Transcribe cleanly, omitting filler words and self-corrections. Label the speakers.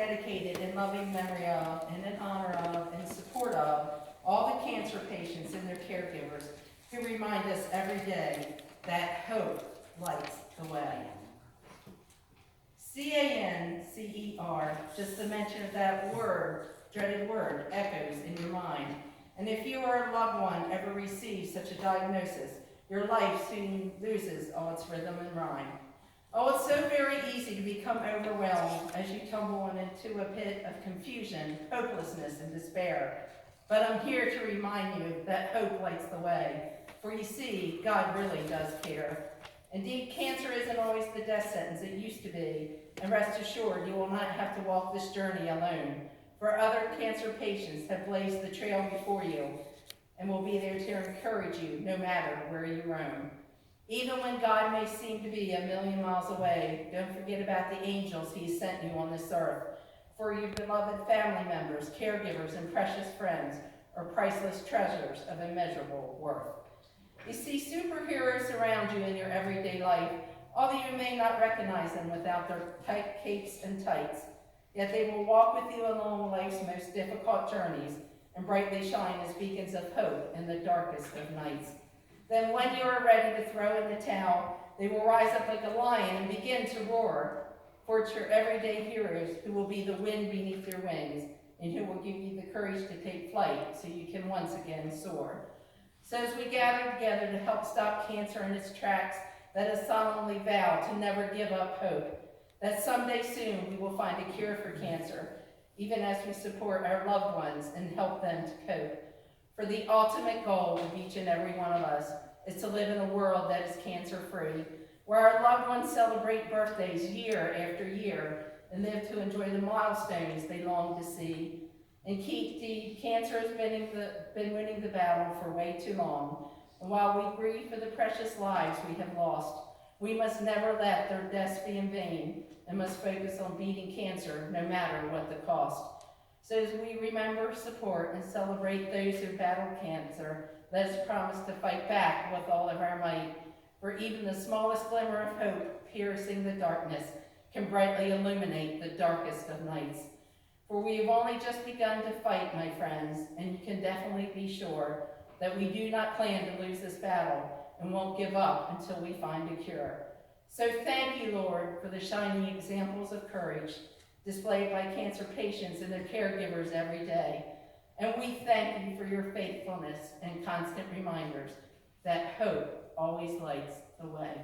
Speaker 1: dedicated in loving memory of, and in honor of, and support of all the cancer patients and their caregivers who remind us every day that hope lights the way. C-A-N-C-E-R, just the mention of that word, dreaded word, echoes in your mind. And if you or a loved one ever receives such a diagnosis, your life soon loses all its rhythm and rhyme. Oh, it's so very easy to become overwhelmed as you tumble into a pit of confusion, hopelessness, and despair. But I'm here to remind you that hope lights the way. For you see, God really does care. Indeed, cancer isn't always the death sentence it used to be, and rest assured you will not have to walk this journey alone, for other cancer patients have blazed the trail before you and will be there to encourage you no matter where you roam. Even when God may seem to be 1,000,000 miles away, don't forget about the angels He sent you on this earth. For your beloved family members, caregivers, and precious friends are priceless treasures of immeasurable worth. You see superheroes around you in your everyday life, although you may not recognize them without their tight capes and tights. Yet they will walk with you along life's most difficult journeys and brightly shine as beacons of hope in the darkest of nights. Then when you are ready to throw in the towel, they will rise up like a lion and begin to roar. For it's your everyday heroes who will be the wind beneath your wings and who will give you the courage to take flight so you can once again soar. So as we gather together to help stop cancer in its tracks, let us solemnly vow to never give up hope, that someday soon we will find a cure for cancer, even as we support our loved ones and help them to cope. For the ultimate goal of each and every one of us is to live in a world that is cancer-free, where our loved ones celebrate birthdays year after year and live to enjoy the milestones they long to see. Indeed, cancer has been winning the battle for way too long, and while we grieve for the precious lives we have lost, we must never let their deaths be in vain and must focus on beating cancer no matter what the cost. So as we remember, support, and celebrate those who battle cancer, let us promise to fight back with all of our might, for even the smallest glimmer of hope piercing the darkness can brightly illuminate the darkest of nights. For we have only just begun to fight, my friends, and you can definitely be sure that we do not plan to lose this battle and won't give up until we find a cure. So thank you, Lord, for the shining examples of courage displayed by cancer patients and their caregivers every day. And we thank you for your faithfulness and constant reminders that hope always lights the way.